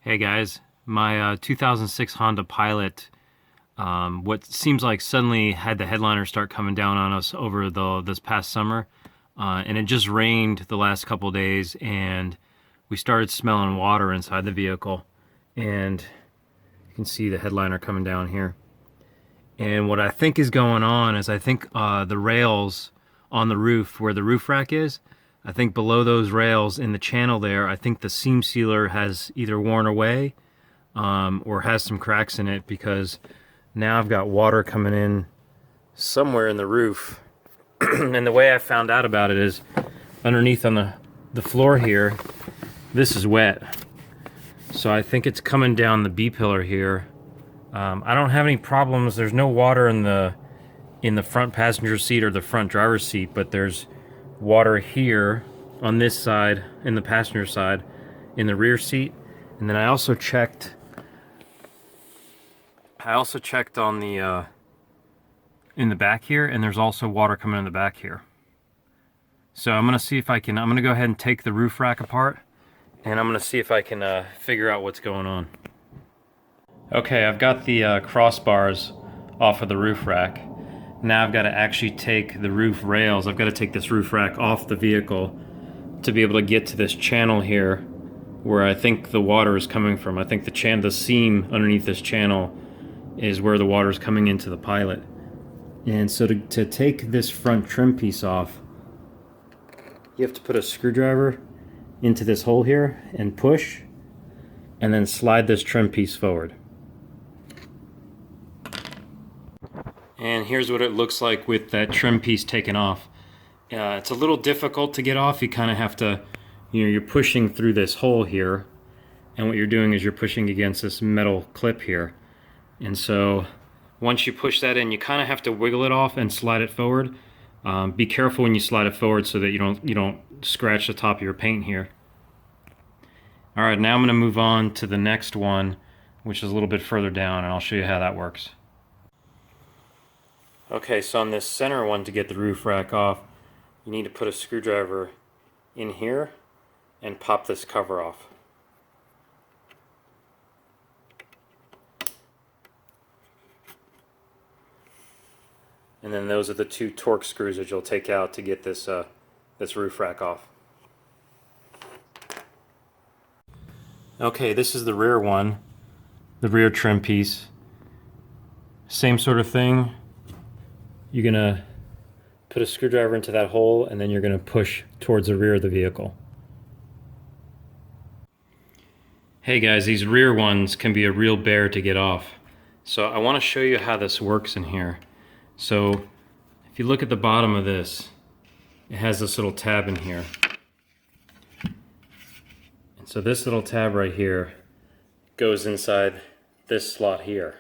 Hey guys, my 2006 Honda Pilot, what seems like suddenly had the headliner start coming down on us over this past summer, and it just rained the last couple days, and we started smelling water inside the vehicle, and you can see the headliner coming down here. And what I think is going on is I think the rails on the roof, where the roof rack is, I think below those rails in the channel there, I think the seam sealer has either worn away or has some cracks in it, because now I've got water coming in somewhere in the roof. And the way I found out about it is underneath on the floor here, this is wet. So I think it's coming down the B-pillar here. I don't have any problems. There's no water in the front passenger seat or the front driver's seat, but there's water here on this side, in the passenger side, in the rear seat. And then I also checked on the in the back here, and there's also water coming in the back here. So I'm gonna see if I'm gonna go ahead and take the roof rack apart, and I'm gonna see if I can figure out what's going on. Okay, I've got the crossbars off of the roof rack. Now I've got to actually take the roof rails. I've got to take this roof rack off the vehicle to be able to get to this channel here where I think the water is coming from. I think the seam underneath this channel is where the water is coming into the Pilot. And so to take this front trim piece off, you have to put a screwdriver into this hole here and push, and then slide this trim piece forward. And here's what it looks like with that trim piece taken off. It's a little difficult to get off. You kind of have to, you're pushing through this hole here, and what you're doing is you're pushing against this metal clip here. And so once you push that in, you kind of have to wiggle it off and slide it forward. Be careful when you slide it forward so that you don't scratch the top of your paint here. All right, now I'm going to move on to the next one, which is a little bit further down, and I'll show you how that works. Okay, so on this center one, to get the roof rack off, you need to put a screwdriver in here and pop this cover off. And then those are the two Torx screws that you'll take out to get this roof rack off. Okay, this is the rear one, the rear trim piece. Same sort of thing. You're gonna put a screwdriver into that hole, and then you're gonna push towards the rear of the vehicle. Hey guys, these rear ones can be a real bear to get off. So I want to show you how this works in here. So if you look at the bottom of this, it has this little tab in here. And so this little tab right here goes inside this slot here.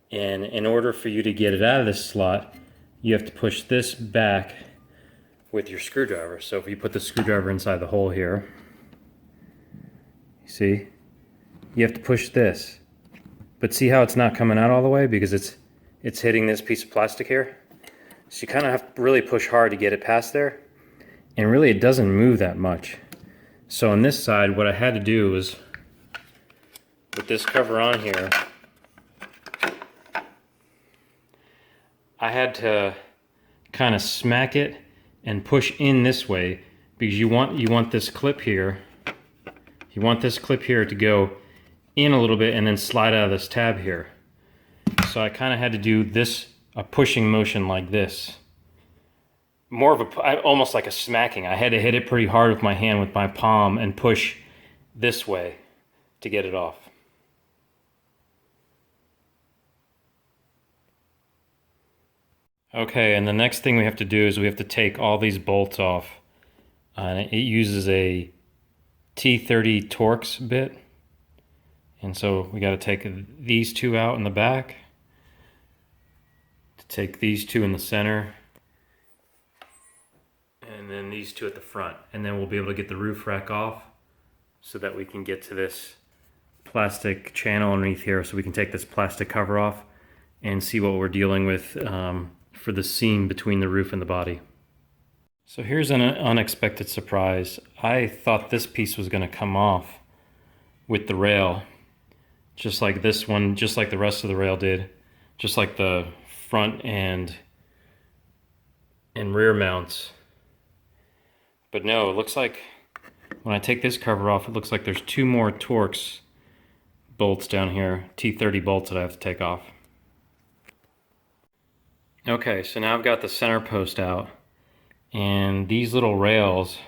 And in order for you to get it out of this slot, you have to push this back with your screwdriver. So if you put the screwdriver inside the hole here, you see, you have to push this. But see how it's not coming out all the way because it's hitting this piece of plastic here? So you kind of have to really push hard to get it past there. And really it doesn't move that much. So on this side, what I had to do was with this cover on here, I had to kind of smack it and push in this way, because you want this clip here. You want this clip here to go in a little bit and then slide out of this tab here. So I kind of had to do a pushing motion like this. More of almost like a smacking. I had to hit it pretty hard with my hand, with my palm, and push this way to get it off. Okay, and the next thing we have to do is we have to take all these bolts off. It uses a T30 Torx bit. And so we got to take these two out in the back, to take these two in the center, and then these two at the front. And then we'll be able to get the roof rack off so that we can get to this plastic channel underneath here, so we can take this plastic cover off and see what we're dealing with for the seam between the roof and the body. So here's an unexpected surprise. I thought this piece was going to come off with the rail, just like this one, just like the rest of the rail did, just like the front and rear mounts. But no, it looks like when I take this cover off, it looks like there's two more Torx bolts down here, T30 bolts that I have to take off. Okay, so now I've got the center post out, and these little rails,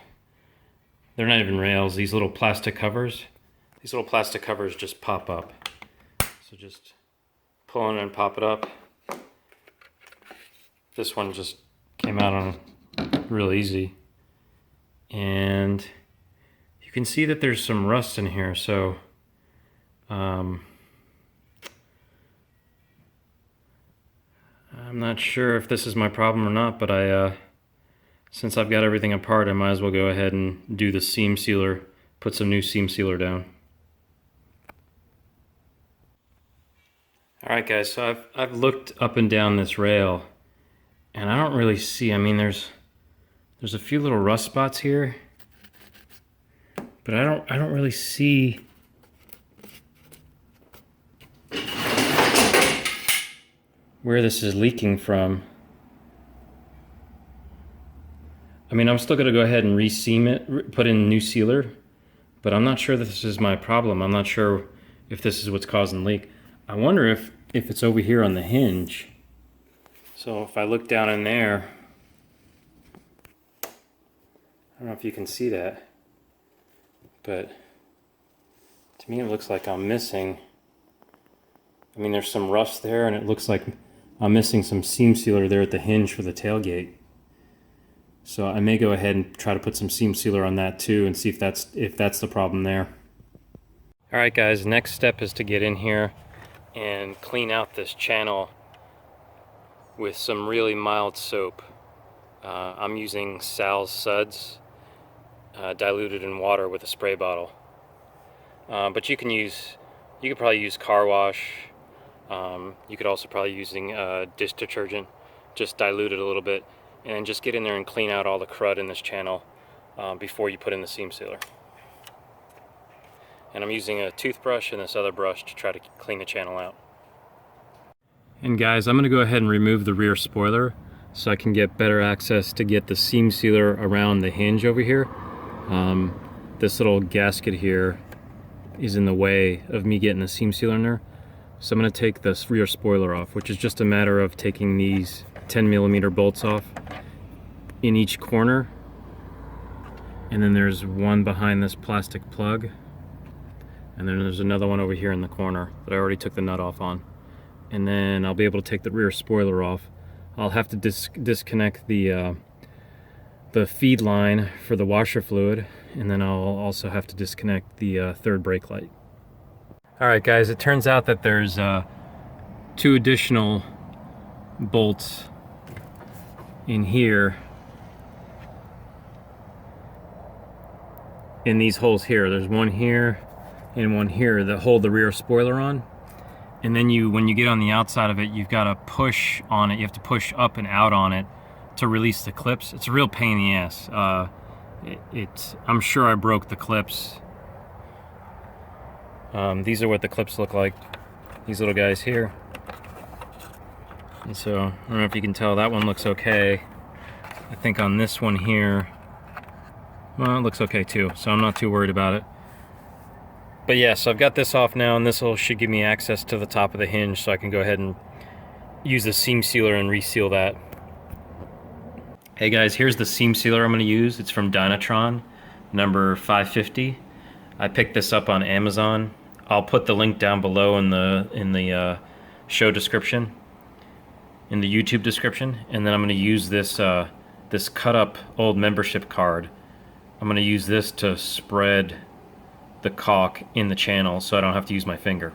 they're not even rails, these little plastic covers just pop up. So just pull in and pop it up. This one just came out on real easy. And you can see that there's some rust in here, so I'm not sure if this is my problem or not, but since I've got everything apart, I might as well go ahead and do the seam sealer, put some new seam sealer down. Alright guys, so I've looked up and down this rail, and I don't really see, I mean there's a few little rust spots here, but I don't really see where this is leaking from. I mean, I'm still going to go ahead and re-seam it, put in new sealer, but I'm not sure that this is my problem. I'm not sure if this is what's causing the leak. I wonder if it's over here on the hinge. So if I look down in there, I don't know if you can see that, but to me it looks like I'm missing, I mean there's some rust there, and it looks like I'm missing some seam sealer there at the hinge for the tailgate. So I may go ahead and try to put some seam sealer on that too and see if that's the problem there. Alright guys, next step is to get in here and clean out this channel with some really mild soap. I'm using Sal's Suds diluted in water with a spray bottle. But you could probably use car wash. You could also probably using dish detergent, just dilute it a little bit, and just get in there and clean out all the crud in this channel before you put in the seam sealer. And I'm using a toothbrush and this other brush to try to clean the channel out. And guys, I'm going to go ahead and remove the rear spoiler so I can get better access to get the seam sealer around the hinge over here. This little gasket here is in the way of me getting the seam sealer in there. So I'm going to take this rear spoiler off, which is just a matter of taking these 10mm bolts off in each corner. And then there's one behind this plastic plug. And then there's another one over here in the corner that I already took the nut off on. And then I'll be able to take the rear spoiler off. I'll have to disconnect the feed line for the washer fluid, and then I'll also have to disconnect the third brake light. Alright guys, it turns out that there's 2 additional bolts in here, in these holes here. There's one here and one here that hold the rear spoiler on. And then when you get on the outside of it, you've got to push on it. You have to push up and out on it to release the clips. It's a real pain in the ass. I'm sure I broke the clips. These are what the clips look like. These little guys here. And so, I don't know if you can tell, that one looks okay. I think on this one here, well, it looks okay too, so I'm not too worried about it. But yeah, so I've got this off now, and this should give me access to the top of the hinge, so I can go ahead and use the seam sealer and reseal that. Hey guys, here's the seam sealer I'm going to use. It's from Dynatron, number 550. I picked this up on Amazon. I'll put the link down below in the show description, in the YouTube description, and then I'm going to use this this cut up old membership card. I'm going to use this to spread the caulk in the channel so I don't have to use my finger.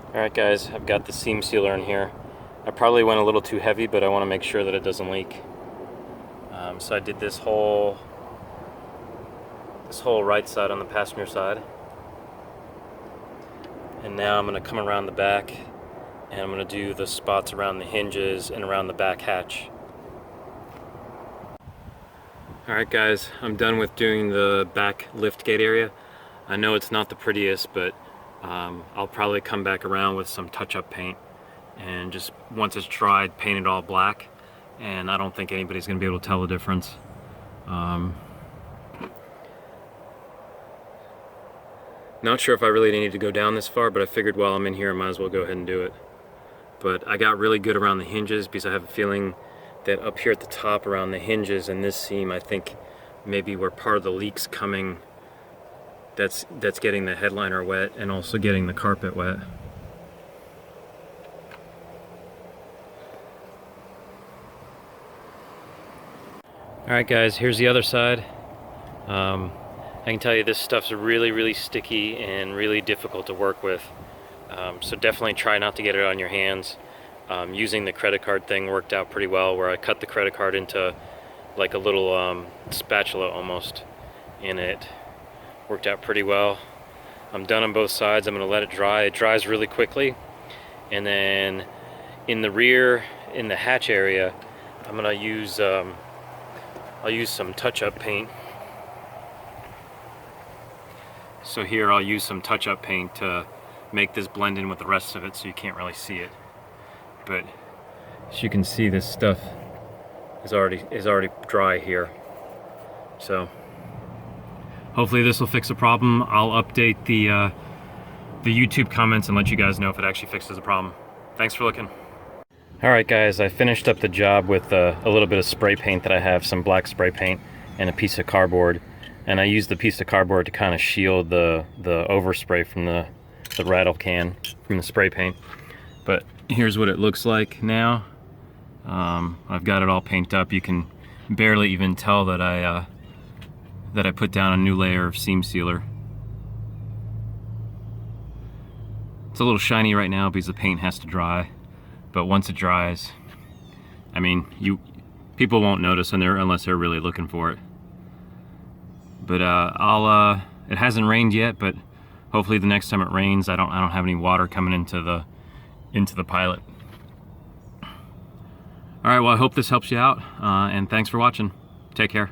Alright guys, I've got the seam sealer in here. I probably went a little too heavy, but I want to make sure that it doesn't leak. So I did this whole right side on the passenger side. And now I'm going to come around the back, and I'm going to do the spots around the hinges and around the back hatch. Alright guys, I'm done with doing the back lift gate area. I know it's not the prettiest, but I'll probably come back around with some touch-up paint and just once it's dried, paint it all black, and I don't think anybody's going to be able to tell the difference. Not sure if I really need to go down this far, but I figured while I'm in here I might as well go ahead and do it. But I got really good around the hinges because I have a feeling that up here at the top around the hinges and this seam, I think maybe where part of the leak's coming, that's getting the headliner wet and also getting the carpet wet. Alright guys, here's the other side. I can tell you this stuff's really sticky and really difficult to work with. So definitely try not to get it on your hands. Using the credit card thing worked out pretty well, where I cut the credit card into like a little spatula almost, and it worked out pretty well. I'm done on both sides. I'm going to let it dry. It dries really quickly, and then in the rear, in the hatch area, I'm going to use I'll use some touch-up paint. So here I'll use some touch-up paint to make this blend in with the rest of it so you can't really see it. But as you can see, this stuff is already dry here. So hopefully this will fix the problem. I'll update the YouTube comments and let you guys know if it actually fixes the problem. Thanks for looking. Alright guys, I finished up the job with a little bit of spray paint that I have, some black spray paint and a piece of cardboard. And I used the piece of cardboard to kind of shield the overspray from the rattle can from the spray paint. But here's what it looks like now. I've got it all painted up. You can barely even tell that I put down a new layer of seam sealer. It's a little shiny right now because the paint has to dry, but once it dries, I mean, people won't notice unless they're really looking for it. But it hasn't rained yet, but hopefully the next time it rains, I don't have any water coming into the Pilot. All right, well, I hope this helps you out, and thanks for watching. Take care.